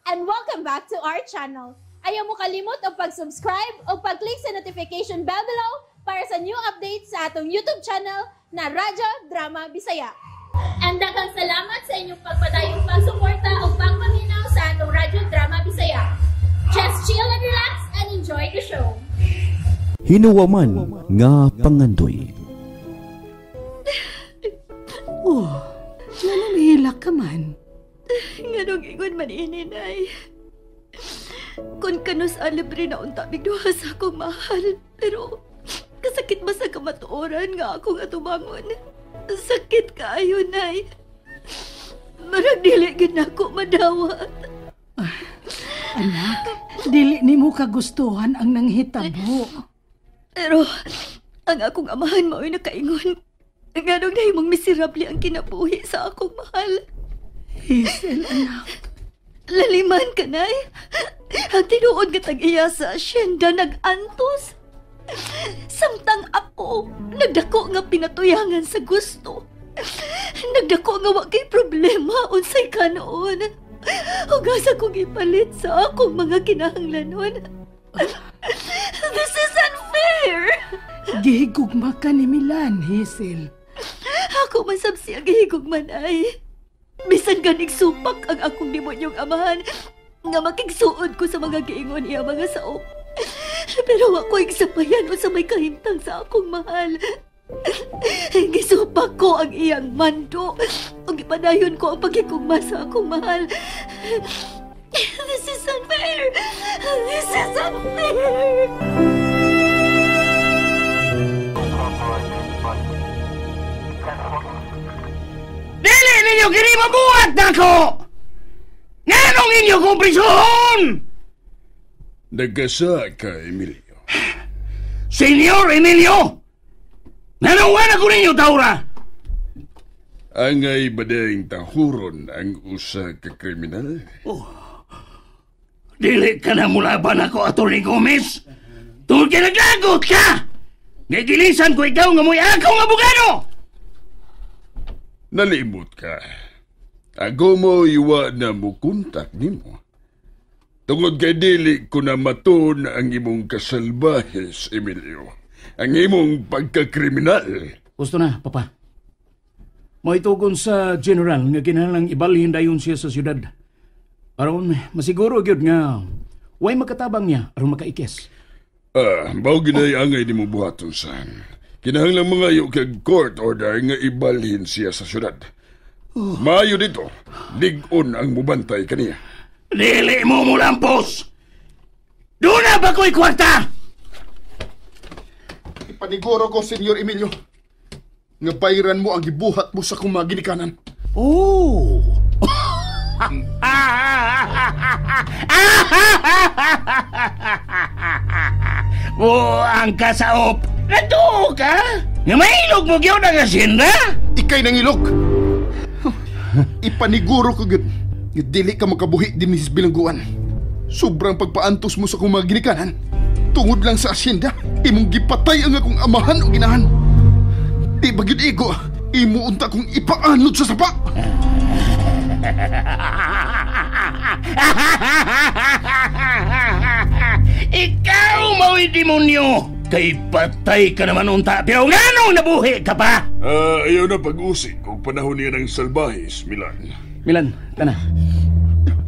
and welcome back to our channel. Ayaw mo kalimot o pag-subscribe o pag-click sa notification bell below para sa new updates sa atong YouTube channel na Radyo Drama Bisaya. And daghang salamat sa inyong pagpadayong pagsuporta o pagpaminaw sa atong Radyo Drama Bisaya. Just chill and relax and enjoy the show. Hinuwaman nga pangandoy. Oh, diyan ang mahilak ka man. Nga nung ingon man ininay. Kung kanus alibre na unta bigduha sa akong mahal. Pero kasakit ba sa kamatuoran nga akong atubangon? Sakit kaayo, nay. Marag dili gid nako madawat. Anak, dili nimo kagustuhan ang nanghitabo. Pero ang akong amahan mao'y nakaingon. Nga nung nahimong miserable ang kinabuhi sa akong mahal. Hazel, anak. Laliman ka, nay. Ang tinuod nga tag-iya sa asyenda nag-antos. Samtang ako, nagdako nga pinatuyangan sa gusto. Nagdako nga wa kay problema unsay ka noon. Hugasa kong ipalit sa akong mga kinahanglanon. This is unfair! Gihigugma ka ni Milan, Hazel. Ako masabsi ang gihigugman ay. Bisan ganig supak ang akong demonyong amahan nga makigsuod ko sa mga giingon iya mga saop. Pero ako igsapayan o sa may kahimtang sa akong mahal. Gisupak ko ang iyang mando o gipadayon ko ang pagkikugma sa akong mahal. This is unfair! This is unfair! Dili ninyo kini mabuhat nako! Nganong inyo kong prisuhon? Nagkasa ka, Emilio. Senyor Emilio! Nganong wala ko ninyo, Taura? Angay badayang tahuron ang usa ka kriminal? Dili ka na mulaban ako, Atty. Gomez. Tungkol ka naglagot ka! Nagilisan ko ikaw nga mo'y akong abogado! Nalimot ka. Ako mo iwa na mo kontak nimo. Tungod kay dili ko na maton ang imong kasalbahes, Emilio. Ang imong pagkakriminal. Gusto na, Papa. Mo'y sa general nga kinahanglang ibalhin dayon siya sa syudad. Aron masiguro gyud nga way makatabang niya aron makaikes. Mao ginay angay nimo buhaton san. Kinahanglang mga kag court order nga ibalhin siya sa syudad. Maayo dito, dig-on ang mubantay kaniya. Dili mo mulampos! Doon na ba ko'y kwarta? Ipaniguro ko, Senyor Emilio, nga bayaran mo ang gibuhat mo sa kumaginikanan. Oh! Ang kasaop! Nato ka? Nga mahilog mo gyud ang asyenda? Ikay nangilog. Ipaniguro ko gud nga dili ka makabuhi din ni bilangguan. Sobrang pagpaantos mo sa kumaginikanan. Tungod lang sa asyenda, imong gipatay ang akong amahan o ginahan. Di ba gyud ego, imo unta kong ipaanod sa sapa. Ikaw mao'y demonyo! Kay patay ka naman unta, pero nganong nabuhi ka pa? Ayaw na pag-usik kung panahon niya ng salbahis, Milan. Milan, tana.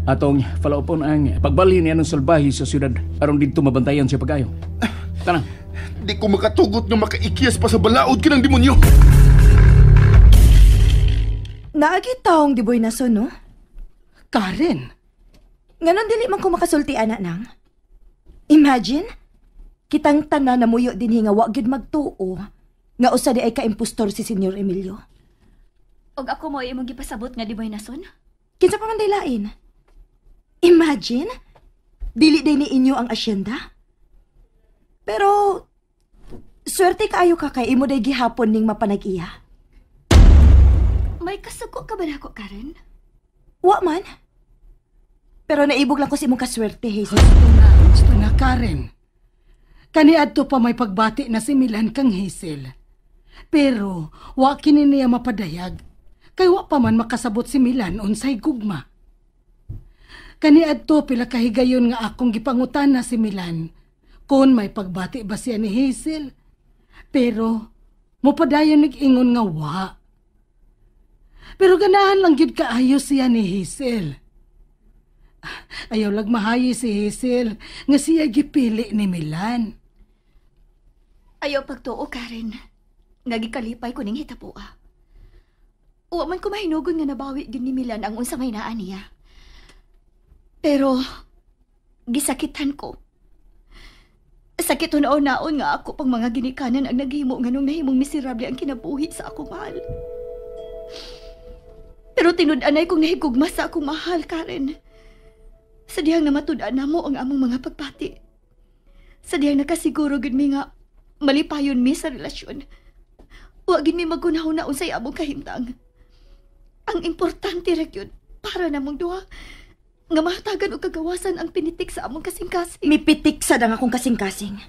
Atong falaupon ang pagbalhin niya ng salbahi sa syudad aron dito mabantayan siya pagayo. Tana. Di ko makatugot nga makaikiyas pa sa balaod ka ng demonyo. Naagi taong di boy naso, no? Karen, Nganon dili man ko makasulti, anak nang. Imagine, kitang tanan na muyo din nga wa gyud magtuo nga usa di ay ka-impostor si Senyor Emilio. Og ako mo imong gipasabot nga di boy nason? Kinsa pa man daylain? Imagine, dili day ni inyo ang asyenda. Pero swerte kaayo ka kay imo day gihapon ning mapanag-iya. May kasuko ka ba nako, Karen? Wa man. Pero naibog lang ko si imong kaswerte, Hazel. gusto na, Karen. Kaniadto pa may pagbati na si Milan kang Hazel. Pero wa kini niya mapadayag. Kay wa pa man makasabot si Milan unsay gugma. Kaniadto pila kahigayon nga akong gipangutan na si Milan kung may pagbati ba siya ni Hazel. Pero mopadayon nag-ingon nga wa. Pero ganahan lang gyud kaayo siya ni Hazel. Ayaw lag mahayi si Hazel nga siya gipili ni Milan. Ayaw pagtuo, Karen. Nga gikalipay ko ning hitapua. Wa man ko mahinugon nga nabawi gyud ni Milan ang unsa may naa niya. Pero gisakitan ko. Sakit unaon-naon nga ako pang mga ginikanan ang naghimo nganong nahimong miserable ang kinabuhi sa akong mahal. Pero tinud-anay kong nahigugma sa akong mahal, Karen. Sa dihang namatud-an na mo ang among mga pagpati. Sa dihang nakasiguro gud mi nga malipayon mi sa relasyon. Wa gid mi magunahon na unsay among kahimtang. Ang importante ra gyud para namong duha nga mahatagan og kagawasan ang pinitik sa among kasing-kasing. Mipitik sa dang akong kasing-kasing.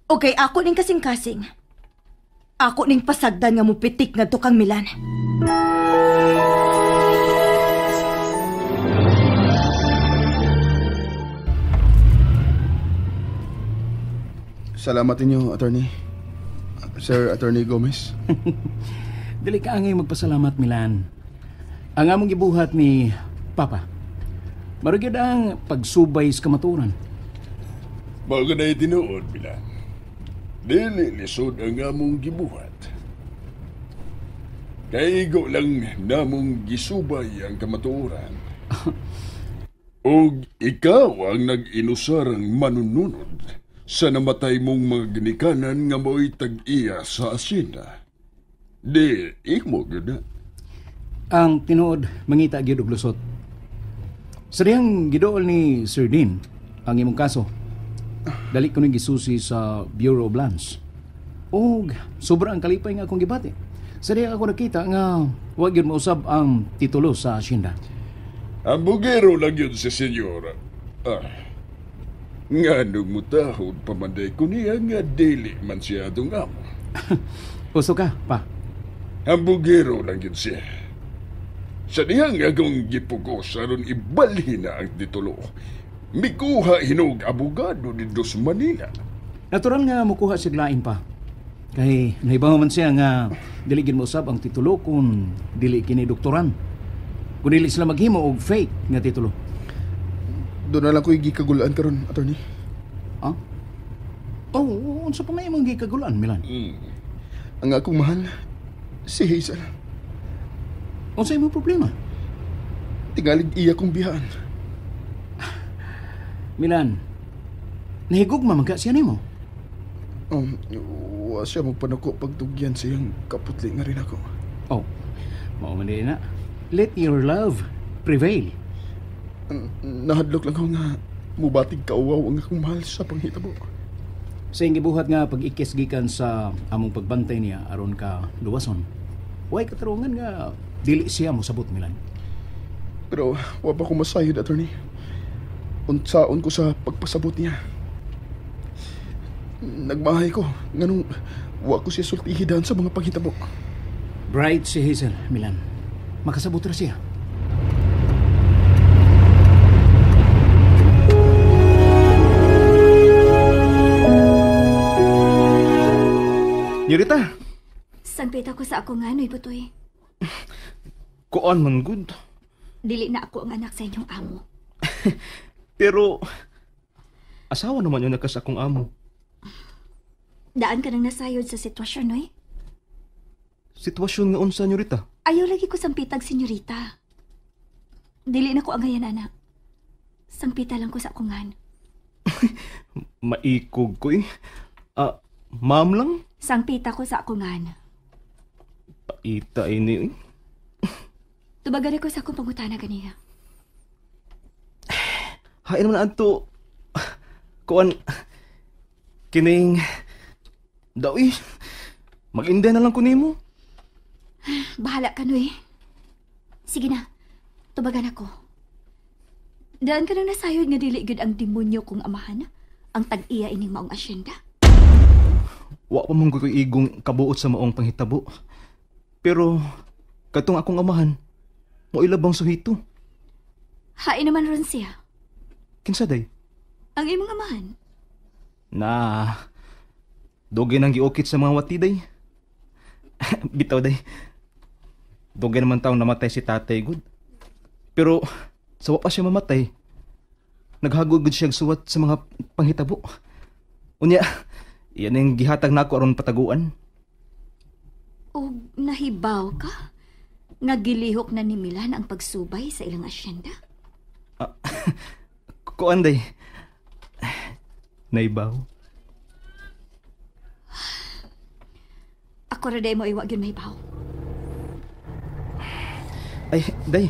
Okay, ako ning kasing-kasing. Ako ning pasagdan nga mupitik ngadto kang Milan. Salamat inyo, Attorney. Sir Attorney Gomez. Dili ka angay magpasalamat, Milan. Ang among gibuhat ni Papa. Marugid ang pagsubay sa kamaturan. Mga na tinuod, Milan. Dili lisod ang among gibuhat. Kaigo lang namong gisubay ang kamaturan. Og ikaw ang nag-inusarang manununod sa namatay mong mga ginikanan nga mo'y tag-iya sa asyenda. Di, imo gyud na. Ang tinuod, mangita gyud og lusot. Sa dihang gidool ni Sir Dean ang imong kaso, dali ko ning gisusi sa Bureau of Lands. Og sobrang kalipay nga akong gibati. Sa dihang ako nakita nga wa gyud mausab ang titulo sa asyenda. Ang bugero lang yun si senyora. Nga nung mutahod pamanday ko niya nga dili man siya atong amo. Uso ka, pa? Ang bugero lang yun siya. Sa dihang akong gipugos aron ibalhin na ang titulo, mikuha hinog abogado dito sa Manila. Natural nga mukuha siglain pa. Kay nahibaw man siya nga dili gid mausab ang titulo kung dili kini doktoran. Kung dili sila maghimo og fake nga titulo. Doon na lang ko gikagulaan karon, Attorney. Ah? Oh, unsa pa may imong gikagulaan, Milan? Ang akong mahal, si Hazel. Unsa imong problema? Tingalig iya kong bihaan. Milan, nahigugma man ka siya nimo? Wa siya magpanako pagtugyan siyang kaputli nga rin ako. Oh, mao man din na. Let your love prevail. Nahadlok lang ako nga mubatig kauwaw ang akong mahal sa panghitabo. Sa iyong gibuhat nga pag-ikis gikan sa among pagbantay niya aron ka luwason. Way katarungan nga dili siya mo sabot, Milan. Pero wa pa ko masayod, Attorney. Unsaon ko sa pagpasabot niya. Nagmahay ko nganong wa ko siya sultihidan sa mga paghitabo. Bright si Hazel, Milan. Makasabot ra siya. Yorita! Sangpita ko sa ako nga, Noy Butoy. Kuan man good. Dili na ako ang anak sa inyong amo. Pero, asawa naman yun nakas akong amo. Daan ka nang nasayod sa sitwasyon, Noy? Sitwasyon nga unsa, Yorita? Ayaw lagi ko sampitag, senyorita. Dili na ko ang gayan, anak. Sangpita lang ko sa akungan. Maikog ko eh. Ma'am lang? Sangpita ko sa akungan. Paita ini eh. Tubagan ako sa akong pangutana ganiya. Hain naman ato. Kuan, kining, daw eh. Mag-inday na lang ko nimo. Bahala ka, Noy. Sige na, tubagan ako. Daan ka nang nasayod nga dili gud ang demonyo kong amahan, ang tag-iya ining maong asyenda. Wa pa mong ko igong kabuot sa maong panghitabo. Pero, katong akong amahan, mo ilabang suhito. Hain naman ron siya. Kinsa day? Ang imong amahan. Na, dugay nang giukit sa mga wati day. Bitaw day. Dugay naman taong namatay si tatay good. Pero, sawa pa siya mamatay. Naghagod gud siya suwat sa mga panghitabo. Unya, iyan ang gihatag nako aron pataguan. O nahibaw ka? Nagilihok na ni Milan ang pagsubay sa ilang asyenda? Kuan day. Naibaw. Ako ra day mo iwag yun naibaw. Ay, day.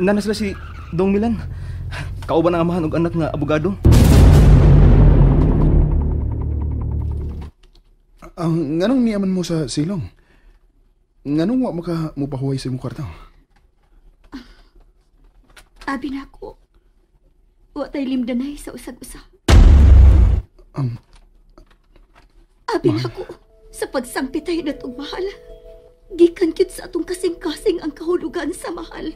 Nanas sila si Dong Milan. Kauban ang amahan og anak nga abogado. Ang nganong niyaman mo sa silong? Nganong wa maka mupahuway sa imong kwarto? Abi na ako. Wa tay limdanay sa usag-usa. Abi na ako. Sa pagsangpitay na itong mahal. Gikan kit sa atong kasing-kasing ang kahulugan sa mahal.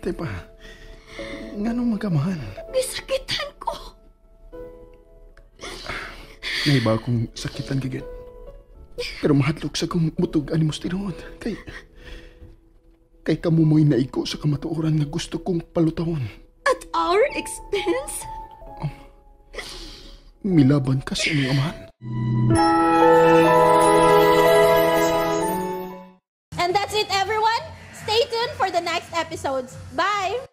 Tepa. Nganong magkamahal? Gisakitan ko. Naiba akong sakitan kagad. Pero mahadlok sa kong mutog animos tinuod. Kay kamo mo'y naiko sa kamatuoran nga gusto kong palutawon. At our expense? Milaban ka sa imong amahan. And that's it, everyone. Stay tuned for the next episodes. Bye!